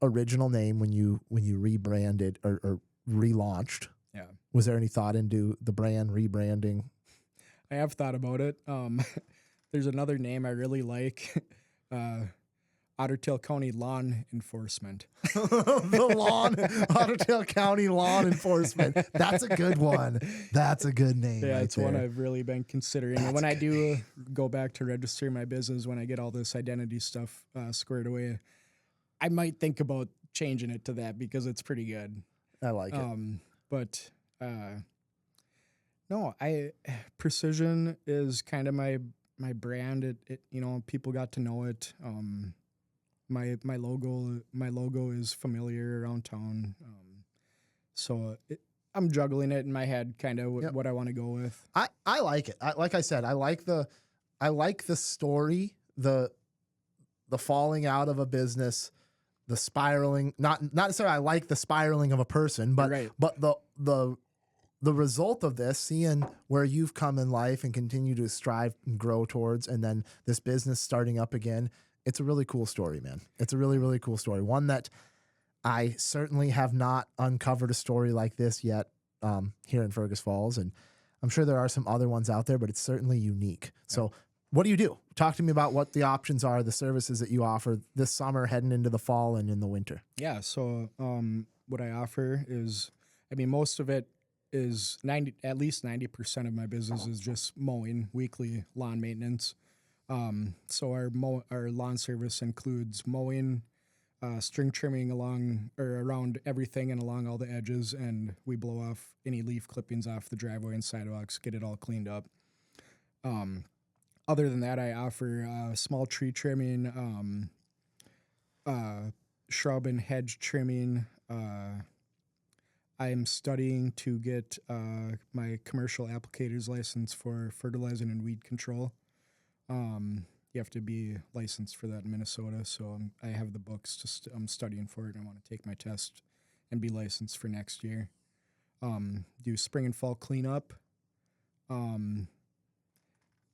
original name when you rebranded or relaunched? Yeah. Was there any thought into the brand rebranding? I have thought about it. There's another name I really like. Ottertail County Lawn Enforcement. Ottertail County Lawn Enforcement. That's a good one. That's a good name. Yeah, right it's one there. I've really been considering. And when I do go back to register my business, when I get all this identity stuff squared away, I might think about changing it to that because it's pretty good. I like it. But no, Precision is kind of my brand. It people got to know it. My logo is familiar around town. So I'm juggling it in my head, kind of what I want to go with. I like it. Like I said, I like the story, the falling out of a business, the spiraling, not necessarily I like the spiraling of a person, but Right. but the result of this, seeing where you've come in life and continue to strive and grow towards, and then this business starting up again, it's a really cool story, man. It's a really, really cool story. One that I certainly have not uncovered a story like this yet here in Fergus Falls. And I'm sure there are some other ones out there, but it's certainly unique. So what do? Talk to me about what the options are, the services that you offer this summer, heading into the fall and in the winter. Yeah. So what I offer is, I mean, most of it is at least 90% of my business is just mowing, weekly lawn maintenance. So our lawn service includes mowing, string trimming along or around everything and along all the edges, and we blow off any leaf clippings off the driveway and sidewalks, get it all cleaned up. Other than that, I offer small tree trimming, shrub and hedge trimming. I am studying to get my commercial applicator's license for fertilizing and weed control. You have to be licensed for that in Minnesota, so I have the books. I'm studying for it, and I want to take my test and be licensed for next year. Do spring and fall cleanup.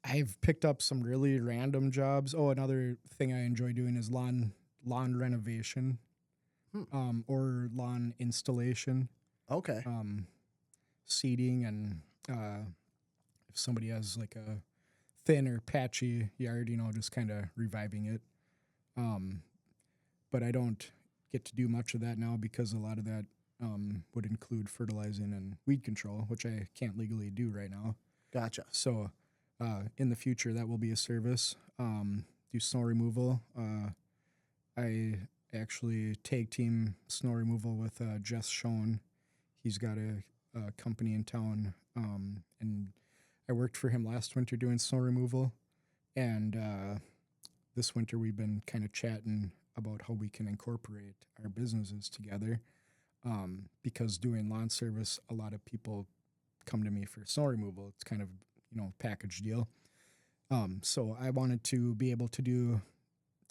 I've picked up some really random jobs. Oh, another thing I enjoy doing is lawn renovation, or lawn installation. Okay. Seeding, and if somebody has like a thin or patchy yard, just kind of reviving it. But I don't get to do much of that now because a lot of that would include fertilizing and weed control, which I can't legally do right now. Gotcha. So in the future, that will be a service. Do snow removal. I actually tag team snow removal with Jess Schoen. He's got a company in town, and I worked for him last winter doing snow removal, and this winter we've been kind of chatting about how we can incorporate our businesses together, because doing lawn service, a lot of people come to me for snow removal. It's kind of, package deal. So I wanted to be able to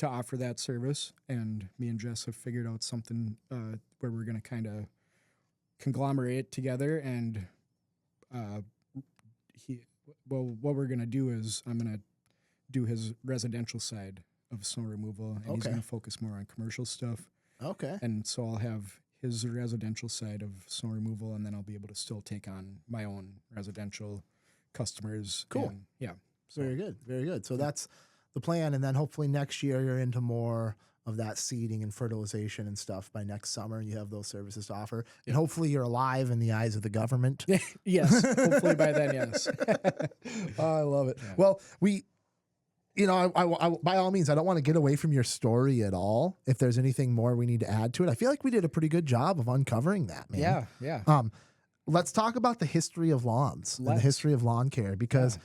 offer that service, and me and Jess have figured out something where we're going to kind of conglomerate together, and what we're going to do is I'm going to do his residential side of snow removal, and he's going to focus more on commercial stuff. Okay. And so I'll have his residential side of snow removal, and then I'll be able to still take on my own residential customers. Cool. And, yeah. So. Very good. Very good. So that's the plan. And then hopefully next year you're into more of that seeding and fertilization and stuff. By next summer, you have those services to offer. And hopefully you're alive in the eyes of the government. Yes. Hopefully by then, yes. Oh, I love it. Yeah. Well, I by all means, I don't want to get away from your story at all. If there's anything more we need to add to it, I feel like we did a pretty good job of uncovering that, man. Yeah. Let's talk about the history of lawns and the history of lawn care, because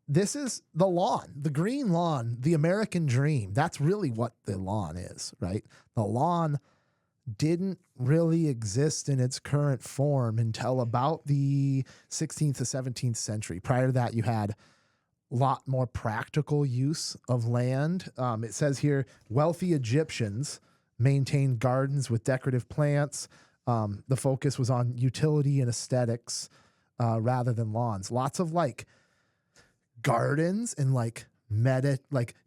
this is the lawn, the green lawn, the American dream. That's really what the lawn is, right? The lawn didn't really exist in its current form until about the 16th to 17th century. Prior to that, you had a lot more practical use of land. It says here, wealthy Egyptians maintained gardens with decorative plants. The focus was on utility and aesthetics rather than lawns. Lots of gardens and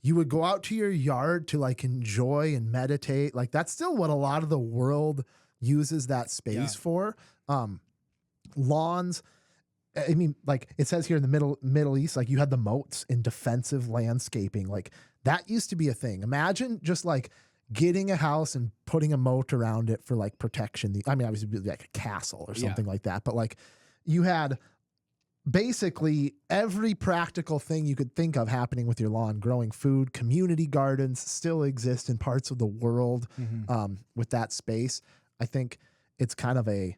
you would go out to your yard to enjoy and meditate. That's still what a lot of the world uses that space for. Lawns, I mean, it says here in the Middle East, you had the moats in defensive landscaping. That used to be a thing. Imagine just getting a house and putting a moat around it for protection. Obviously it'd be a castle or something like that. But you had basically every practical thing you could think of happening with your lawn. Growing food, community gardens still exist in parts of the world with that space. I think it's kind of I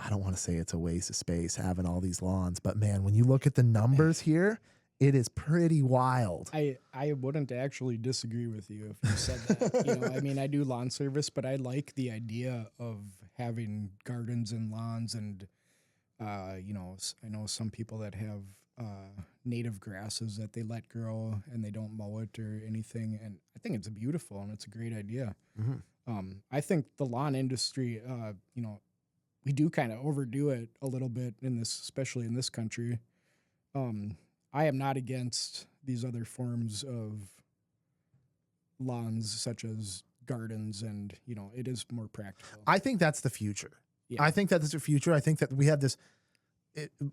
don't want to say it's a waste of space having all these lawns, but man, when you look at the numbers here, it is pretty wild. I wouldn't actually disagree with you if you said that. I do lawn service, but I like the idea of having gardens and lawns, and I know some people that have native grasses that they let grow and they don't mow it or anything. And I think it's beautiful and it's a great idea. I think the lawn industry, you know, we do kind of overdo it a little bit in this, especially in this country. I am not against these other forms of lawns, such as gardens, and, you know, it is more practical. I think that's the future. Yeah. I think that is the future. I think that we have this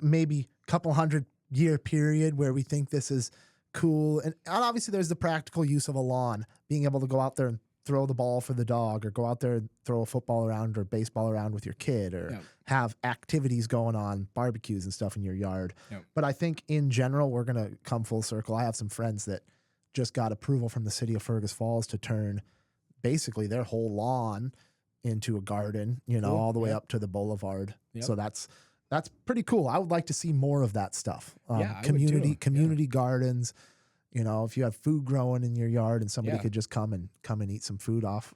maybe couple 100-year period where we think this is cool. And obviously there's the practical use of a lawn, being able to go out there and throw the ball for the dog, or go out there and throw a football around or baseball around with your kid, or have activities going on, barbecues and stuff in your yard. But I think in general, we're going to come full circle. I have some friends that just got approval from the city of Fergus Falls to turn basically their whole lawn into a garden, you know, all the way up to the boulevard. So that's pretty cool. I would like to see more of that stuff. Community gardens. You know, if you have food growing in your yard and somebody could just come and eat some food off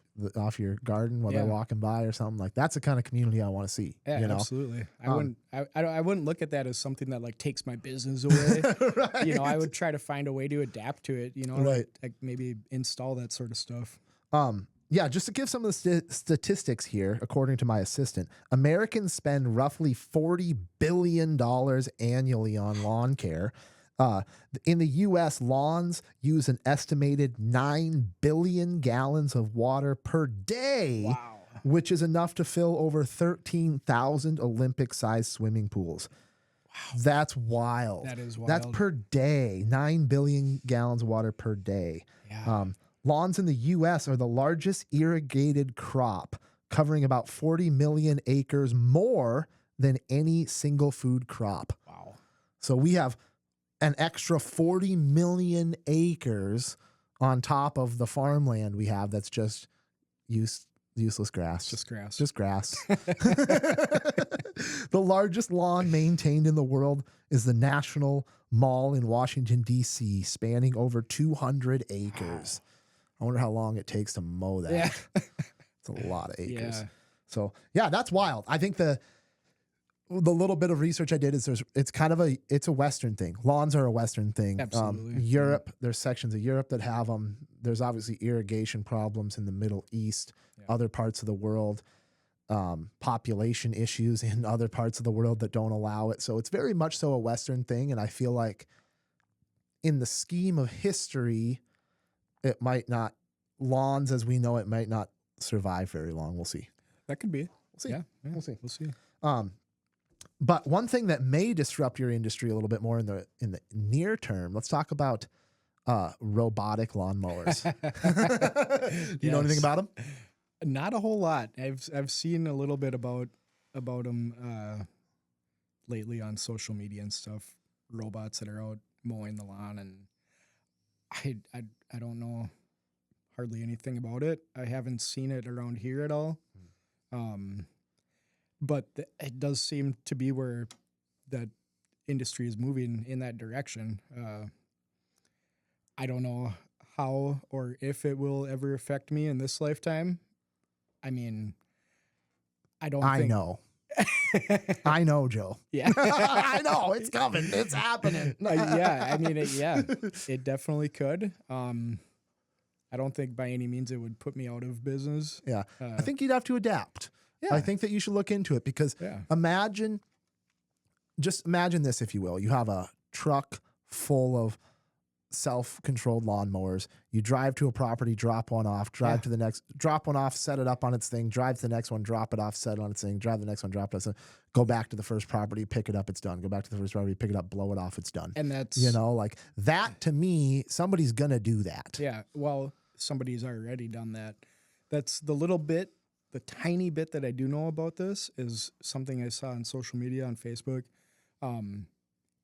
your garden while they're walking by or something, like that's the kind of community I want to see. Yeah, you know? Absolutely. I wouldn't look at that as something that like takes my business away. Right. You know, I would try to find a way to adapt to it. You know, like maybe install that sort of stuff. Yeah, just to give some of the statistics here, according to my assistant, Americans spend roughly $40 billion annually on lawn care. In the U.S., lawns use an estimated 9 billion gallons of water per day, which is enough to fill over 13,000 Olympic-sized swimming pools. Wow. That's wild. That is wild. That's per day, 9 billion gallons of water per day. Yeah. Lawns in the U.S. are the largest irrigated crop, covering about 40 million acres more than any single food crop. Wow. So we have an extra 40 million acres on top of the farmland we have that's just useless grass. Just grass. Just grass. The largest lawn maintained in the world is the National Mall in Washington, D.C., spanning over 200 acres. Wow. I wonder how long it takes to mow that. Yeah. It's a lot of acres. Yeah. So, yeah, that's wild. I think the little bit of research I did is it's a Western thing. Lawns are a Western thing. Absolutely. Europe, there's sections of Europe that have them. There's obviously irrigation problems in the Middle East, other parts of the world, population issues in other parts of the world that don't allow it. So it's very much so a Western thing. And I feel like in the scheme of history, it might not, lawns as we know it might not survive very long. We'll see. That could be. We'll see. Yeah. We'll see. We'll see. But one thing that may disrupt your industry a little bit more in the near term, let's talk about robotic lawnmowers. Do you know anything about them? Not a whole lot. I've seen a little bit about them lately on social media and stuff. Robots that are out mowing the lawn, and I don't know hardly anything about it. I haven't seen it around here at all. But it does seem to be where that industry is moving in that direction. I don't know how or if it will ever affect me in this lifetime. I mean, I know. I know, Joe. Yeah. I know. It's coming. It's happening. Yeah. I mean, it definitely could. I don't think by any means it would put me out of business. Yeah. I think you'd have to adapt. Yeah. I think that you should look into it because imagine this, if you will. You have a truck full of self-controlled lawnmowers. You drive to a property, drop one off, drive to the next, drop one off, set it up on its thing, drive to the next one, drop it off, set it on its thing, drive to the next one, drop it off, go back to the first property, pick it up, it's done. Go back to the first property, pick it up, blow it off, it's done. And that's, like that to me, somebody's going to do that. Yeah. Well, somebody's already done that. That's the tiny bit that I do know about this is something I saw on social media on Facebook.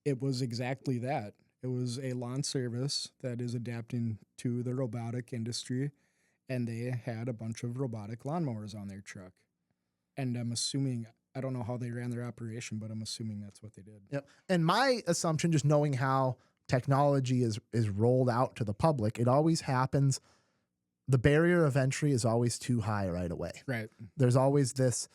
It was exactly that. It was a lawn service that is adapting to the robotic industry, and they had a bunch of robotic lawnmowers on their truck. And I'm assuming, I don't know how they ran their operation, but I'm assuming that's what they did. Yep. And my assumption, just knowing how technology is rolled out to the public, it always happens. The barrier of entry is always too high right away. Right. There's always this,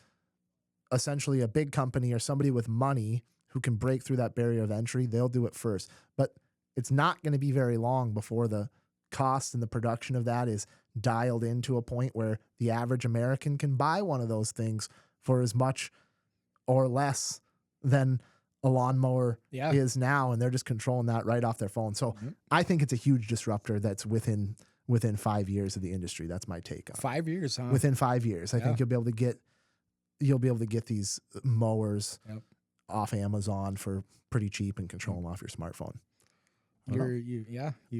essentially a big company or somebody with money who can break through that barrier of entry, they'll do it first. But it's not going to be very long before the cost and the production of that is dialed into a point where the average American can buy one of those things for as much or less than a lawnmower is now, and they're just controlling that right off their phone. So I think it's a huge disruptor that's within 5 years of the industry. That's my take on it. 5 years, huh? Within 5 years, I think you'll be able to get these mowers off Amazon for pretty cheap and control them off your smartphone.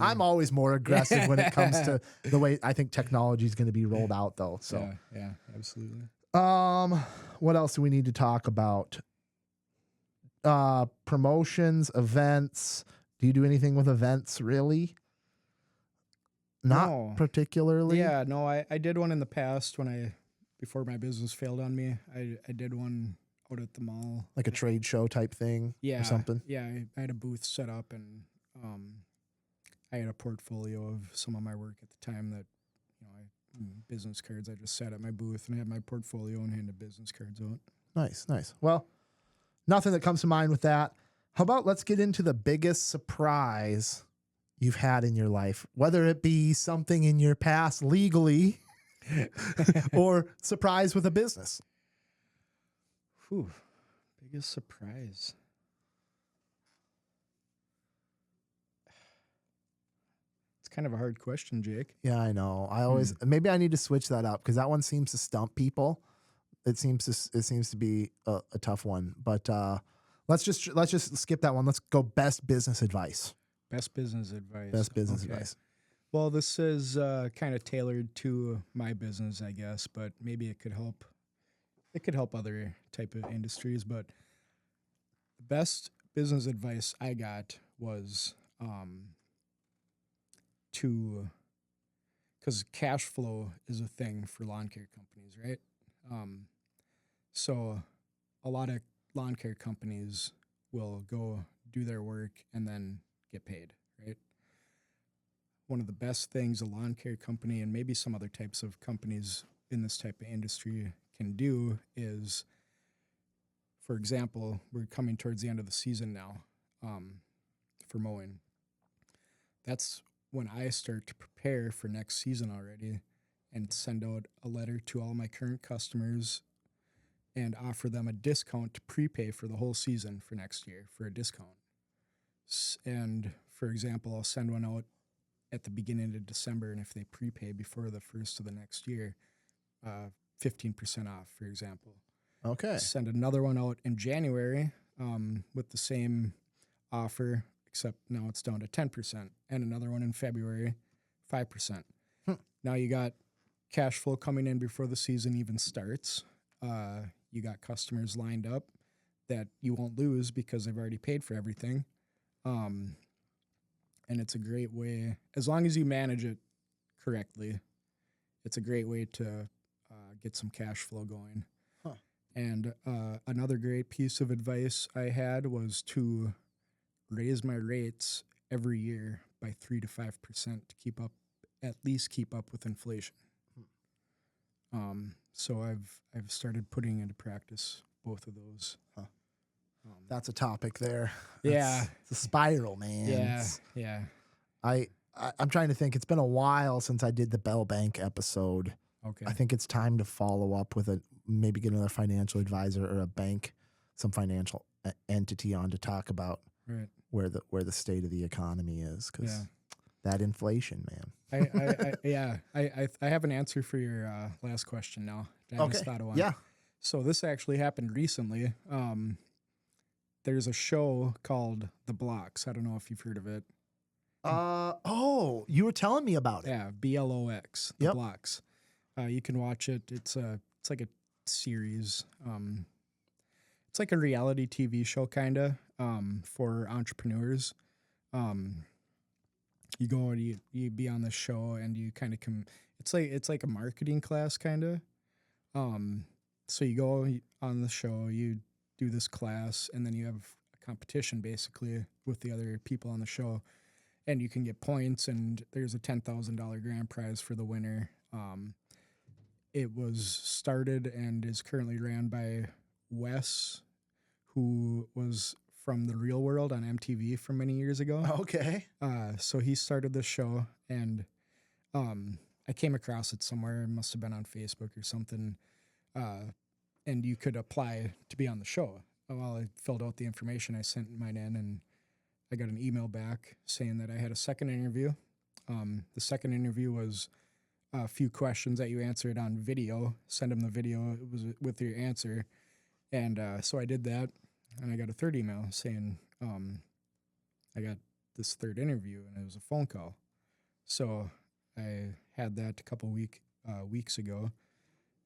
I'm always more aggressive when it comes to the way I think technology is going to be rolled out, though. So yeah, absolutely. What else do we need to talk about? Promotions, events. Do you do anything with events, really? Not particularly. Yeah, no, I did one in the past before my business failed on me. I did one out at the mall. Like a trade show type thing or something? Yeah, I had a booth set up, and I had a portfolio of some of my work at the time that, business cards. I just sat at my booth and had my portfolio and handed business cards out. Nice. Well, nothing that comes to mind with that. How about let's get into the biggest surprise you've had in your life, whether it be something in your past legally or surprise with a business. Whew, biggest surprise. It's kind of a hard question, Jake. Yeah, I know. Maybe I need to switch that up because that one seems to stump people. It seems to be a tough one, but let's just skip that one. Let's go best business advice. Best business advice. Best business advice. Well, this is kind of tailored to my business, I guess, but maybe it could help. It could help other type of industries, but the best business advice I got was because cash flow is a thing for lawn care companies, right? So a lot of lawn care companies will go do their work and then get paid, right? One of the best things a lawn care company and maybe some other types of companies in this type of industry can do is, for example, we're coming towards the end of the season now for mowing. That's when I start to prepare for next season already and send out a letter to all my current customers and offer them a discount to prepay for the whole season for next year for a discount. And, for example, I'll send one out at the beginning of December, and if they prepay before the first of the next year, 15% off, for example. Okay. Send another one out in January with the same offer, except now it's down to 10%, and another one in February, 5%. Now you got cash flow coming in before the season even starts. You got customers lined up that you won't lose because they've already paid for everything. And it's a great way, as long as you manage it correctly, it's a great way to get some cash flow going. And another great piece of advice I had was to raise my rates every year by 3 to 5% to at least keep up with inflation. So I've started putting into practice both of those. That's a topic there. Yeah. It's a spiral, man. Yeah. I'm trying to think. It's been a while since I did the Bell Bank episode. Okay. I think it's time to follow up with maybe get another financial advisor or a bank, some financial entity on to talk about where the state of the economy is, because that inflation, man. I have an answer for your last question now. I just thought of one. Yeah. So this actually happened recently. There's a show called The Blocks. I don't know if you've heard of it. You were telling me about it. Yeah, BLOX. The Blocks. You can watch it. It's like a series. It's like a reality TV show kind of for entrepreneurs. You go and you be on the show and you kind of it's like a marketing class kind of. So you go on the show, you do this class, and then you have a competition basically with the other people on the show, and you can get points, and there's a $10,000 grand prize for the winner. It was started and is currently ran by Wes, who was from The Real World on MTV from many years ago. Okay. So he started this show, and I came across it somewhere. It must have been on Facebook or something. And you could apply to be on the show. Well, I filled out the information. I sent mine in, and I got an email back saying that I had a second interview. The second interview was a few questions that you answered on video. Send them the video. It was with your answer. And so I did that, and I got a third email saying I got this third interview, and it was a phone call. So I had that a couple weeks ago.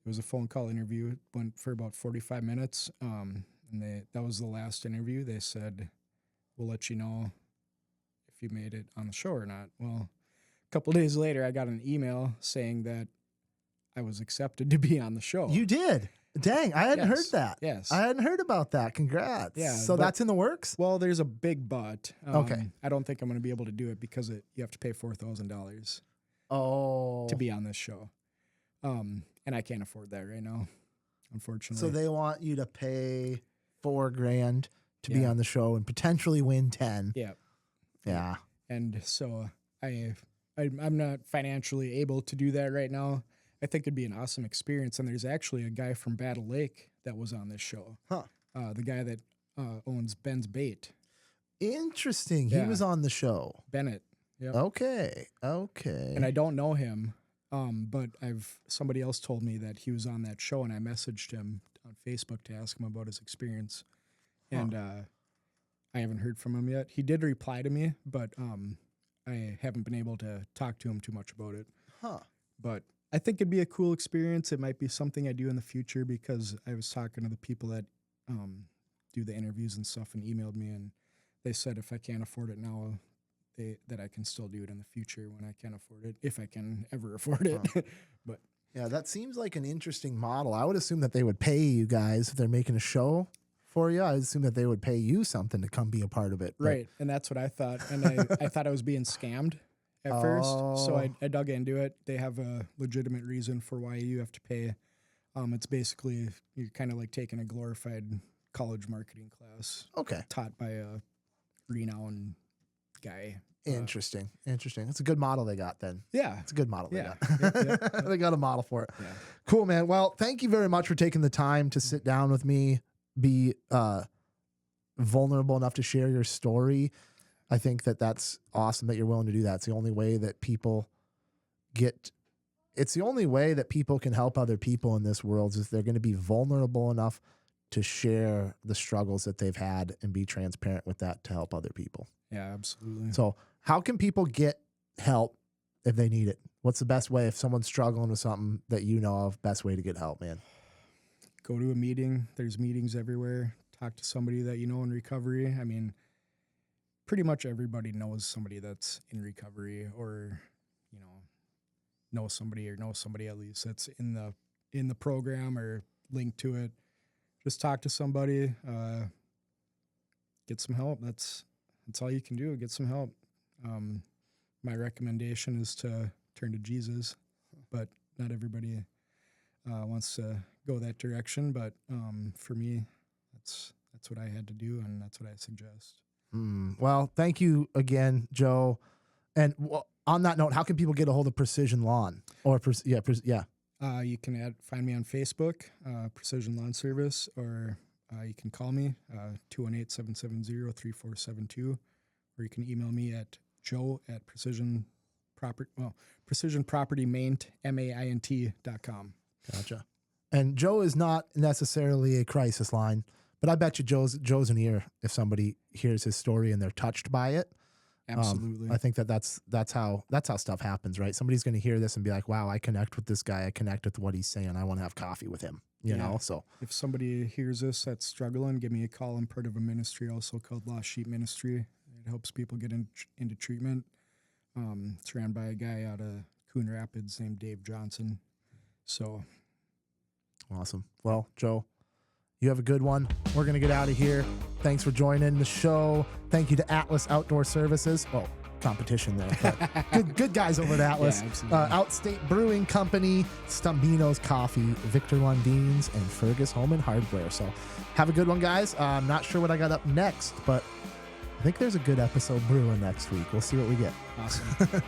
It was a phone call interview. It went for about 45 minutes, and that was the last interview. They said, we'll let you know if you made it on the show or not. Well, a couple days later, I got an email saying that I was accepted to be on the show. You did? Dang, I hadn't heard that. Yes. I hadn't heard about that. Congrats. Yeah. So that's in the works? Well, there's a big but. Okay. I don't think I'm going to be able to do it because you have to pay $4,000 to be on this show. And I can't afford that right now, unfortunately. So they want you to pay $4,000 to be on the show and potentially win 10. Yeah. Yeah. And so I'm not financially able to do that right now. I think it'd be an awesome experience. And there's actually a guy from Battle Lake that was on this show. Huh. The guy that owns Ben's Bait. Interesting. Yeah. He was on the show. Bennett. Yep. Okay. Okay. And I don't know him, but somebody else told me that he was on that show, and I messaged him on Facebook to ask him about his experience. And I haven't heard from him yet. He did reply to me, but I haven't been able to talk to him too much about it. Huh. But I think it'd be a cool experience. It might be something I do in the future because I was talking to the people that do the interviews and stuff and emailed me, and they said if I can't afford it now, that I can still do it in the future when I can afford it, if I can ever afford it. But yeah, that seems like an interesting model. I would assume that they would pay you guys if they're making a show for you. I assume that they would pay you something to come be a part of it. Right, and that's what I thought. And I thought I was being scammed at first, so I dug into it. They have a legitimate reason for why you have to pay. It's basically you're kind of like taking a glorified college marketing class. Okay. Taught by a renowned guy. Interesting. It's a good model they got then. Yeah. It's a good model they Yeah. got. They got a model for it. Yeah. Cool, man. Well, thank you very much for taking the time to sit down with me, be vulnerable enough to share your story. I think that that's awesome that you're willing to do that. It's the only way that people it's the only way that people can help other people in this world is if they're going to be vulnerable enough to share the struggles that they've had and be transparent with that to help other people. Yeah, absolutely. So how can people get help if they need it? What's the best way if someone's struggling with something that you know of, best way to get help, man? Go to a meeting. There's meetings everywhere. Talk to somebody that you know in recovery. I mean, pretty much everybody knows somebody that's in recovery or, know somebody at least that's in the program or linked to it. Just talk to somebody, get some help. That's all you can do. Get some help. My recommendation is to turn to Jesus, but not everybody wants to go that direction. But for me, that's what I had to do, and that's what I suggest. Well, thank you again, Joe. And on that note, how can people get a hold of Precision Lawn? Or You can find me on Facebook, Precision Lawn Service, or you can call me, 218-770-3472, or you can email me at precisionpropertymaint.com. Gotcha. And Joe is not necessarily a crisis line, but I bet you Joe's an ear if somebody hears his story and they're touched by it. Absolutely. I think that's how stuff happens, right? Somebody's going to hear this and be like, wow, I connect with this guy. I connect with what he's saying. I want to have coffee with him, you know? So if somebody hears this that's struggling, give me a call. I'm part of a ministry also called Lost Sheep Ministry. It helps people get into treatment. It's ran by a guy out of Coon Rapids named Dave Johnson. So awesome. Well, Joe, you have a good one. We're going to get out of here. Thanks for joining the show. Thank you to Atlas Outdoor Services. Oh, competition there. But good guys over at Atlas. Yeah, Outstate Brewing Company, Stumbino's Coffee, Victor Lundeen's, and Fergus Home and Hardware. So have a good one, guys. I'm not sure what I got up next, but I think there's a good episode brewing next week. We'll see what we get. Awesome.